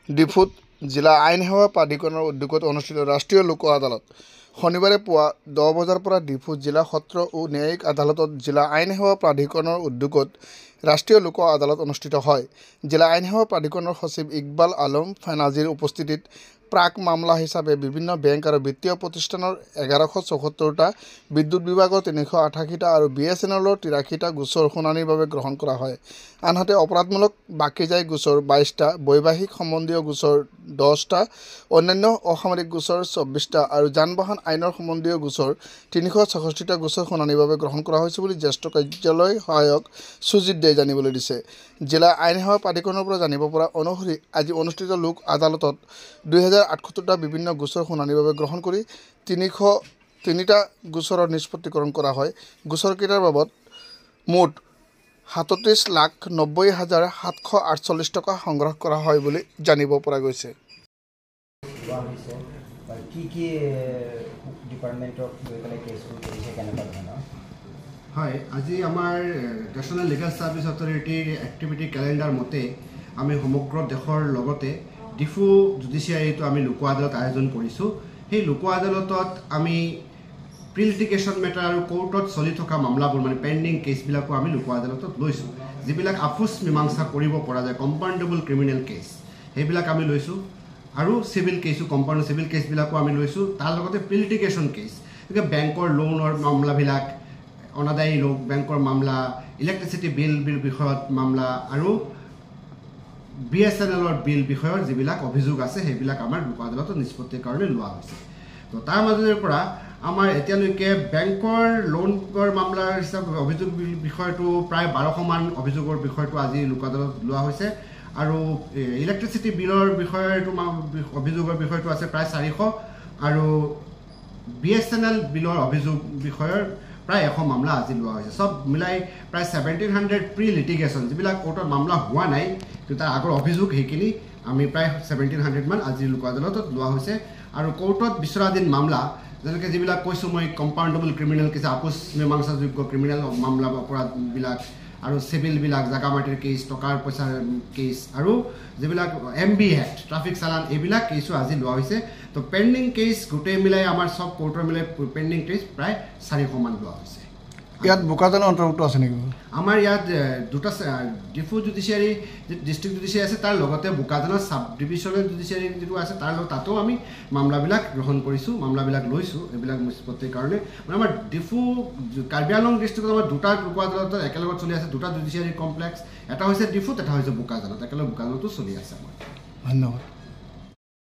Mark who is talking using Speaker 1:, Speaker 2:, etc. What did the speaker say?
Speaker 1: ডিফুত জিলা আইন সেৱা প্ৰাধিকৰণৰ উদ্যোগত অনুষ্ঠিত ৰাষ্ট্ৰীয় লোক আদালত শনিবাৰে পুৱা 10 বজাৰ পৰা ডিফু জিলা সত্ৰ ও ন্যায়িক আদালতত জিলা আইন সেৱা প্ৰাধিকৰণৰ উদ্যোগত ৰাষ্ট্ৰীয় লোক আদালত অনুষ্ঠিত হয়। জিলা আইন সেৱা প্ৰাধিকৰণৰ সচিব ইকবাল আলম ফানাজিৰ উপস্থিতিত প্ৰাক মামলা হিচাপে বিভিন্ন বেংক আৰু বিত্তীয় প্ৰতিষ্ঠানৰ 1174টা, বিদ্যুৎ বিভাগৰ 388টা আৰু BSNLৰ 83টা গোচৰ শুনানিৰ বাবে গ্ৰহণ কৰা হয়। আনহাতে অপৰাধমূলক বাকিজাই গোচৰ 22টা, বৈবাহিক সম্বন্ধীয় গোচৰ 10টা, অন্যান্য অসামৰিক গোচৰ 24টা আৰু যান-বাহন আইনৰ সম্বন্ধীয় গোচৰ 366টা গোচৰ শুনানিৰ বাবে গ্ৰহণ কৰা হৈছে বুলি জ্যেষ্ঠ কাৰ্যালয় সহায়ক সুজিত দে জানিবলৈ দিছে। জিলা আইন সেৱা প্ৰাধিকৰণৰ পৰা জানিব পৰা অনুসৰি আজি অনুষ্ঠিত লোক আদালতত 2078টা বিভিন্ন গোচৰ শুনানিৰ বাবে গ্ৰহণ কৰি 303টা গোচৰৰ নিষ্পত্তিকৰণ কৰা হয়। গোচৰকেইটাৰ বাবদ মুঠ 37,90,748 টকা সংগ্ৰহ কৰা হয় বুলি জানিব পৰা গৈছে।
Speaker 2: হয়, আজি আমাৰ নেশ্যনেল লিগেল সাৰ্ভিস অথৰিটিৰ এক্টিভিটি ক্যালেণ্ডাৰ মতে আমি সমগ্ৰ দেশৰ লগতে ডিফু জুডিচিয়াৰীটো আমি লোক আদালত আয়োজন কৰিছোঁ। সেই লোক আদালতত আমি প্ৰি লিটিগেশ্যন মেটাৰ আৰু কোৰ্টত চলি থকা মামলাবোৰ মানে পেণ্ডিং কেছবিলাকো আমি লোক আদালতত লৈছোঁ। যিবিলাক আপোচ মীমাংসা কৰিব পৰা যায় কম্পাউণ্ডেবল ক্ৰিমিনেল কেছ সেইবিলাক আমি লৈছোঁ আৰু চিভিল কেছো কম্পাউণ্ড চিভিল কেছবিলাকো আমি লৈছোঁ। তাৰ লগতে প্ৰি লিটিগেশ্যন কেছ গতিকে বেংকৰ লোনৰ মামলাবিলাক, অনাদায়ী লোক বেংকৰ মামলা, ইলেক্ট্ৰিচিটি বিল বিষয়ত মামলা আৰু BSNLৰ বিল বিষয়ৰ যিবিলাক অভিযোগ আছে সেইবিলাক আমাৰ লোক আদালতত নিষ্পত্তিৰ কাৰণে লোৱা হৈছে। তো তাৰ মাজৰে পৰা আমাৰ এতিয়ালৈকে বেংকৰ লোনৰ মামলাৰ হিচাপে অভিযোগ বিষয়টো প্ৰায় 1200 মান অভিযোগৰ বিষয়টো আজি লোক আদালত লোৱা হৈছে আৰু ইলেক্ট্ৰিচিটি বিলৰ বিষয়টো অভিযোগৰ বিষয়টো আছে প্ৰায় 400 আৰু BSNL বিলৰ অভিযোগ বিষয়ৰ প্ৰায় 100 মামলা আজি লোৱা হৈছে। সব মিলাই প্ৰায় 1700 প্ৰি লিটিগেশ্যন যিবিলাক কোৰ্টত মামলা হোৱা নাই কিন্তু তাৰ আগৰ অভিযোগ সেইখিনি আমি প্ৰায় 1700 মান আজি লোক আদালতত লোৱা হৈছে। আৰু কোৰ্টত বিচৰাধীন মামলা যেনেকৈ যিবিলাক কৈছোঁ মই কম্পাউণ্ডেবল ক্ৰিমিনেল কেছ আপোচ মীমাংসাযোগ্য ক্ৰিমিনেল মামলা অপৰাধবিলাক আৰু চিভিলবিলাক জাগা মাটিৰ কেছ, টকাৰ পইচাৰ কেছ আৰু যিবিলাক MB এক্ট ট্ৰাফিক চালান এইবিলাক কেছো আজি লোৱা হৈছে। তো পেণ্ডিং কেছ গোটেই মিলাই আমাৰ সব কোৰ্টৰ মিলাই পেণ্ডিং কেছ প্ৰায় 400 মান লোৱা হৈছে।
Speaker 1: ইয়াত বোকাজানৰ অন্তৰ্ভুক্ত আছে নেকি?
Speaker 2: আমাৰ ইয়াত দুটা ডিফু জুডিচিয়াৰী ডিষ্ট্ৰিক্ট জুডিচিয়াৰী আছে, তাৰ লগতে বোকাজানৰ সাব ডিভিজনেল জুডিচিয়াৰী যিটো আছে তাৰ তাতেও আমি মামলাবিলাক গ্ৰহণ কৰিছোঁ, মামলাবিলাক লৈছোঁ এইবিলাক নিষ্পত্তিৰ কাৰণে। মানে আমাৰ ডিফু কাৰ্বি আংলং ডিষ্ট্ৰিক্টত আমাৰ দুটা লোক আদালত একেলগত চলি আছে, দুটা জুডিচিয়াৰী কমপ্লেক্স, এটা হৈছে ডিফুত এটা হৈছে বোকাজানত, একেলগে বোকাজানতো চলি আছে আমাৰ।
Speaker 1: ধন্যবাদ।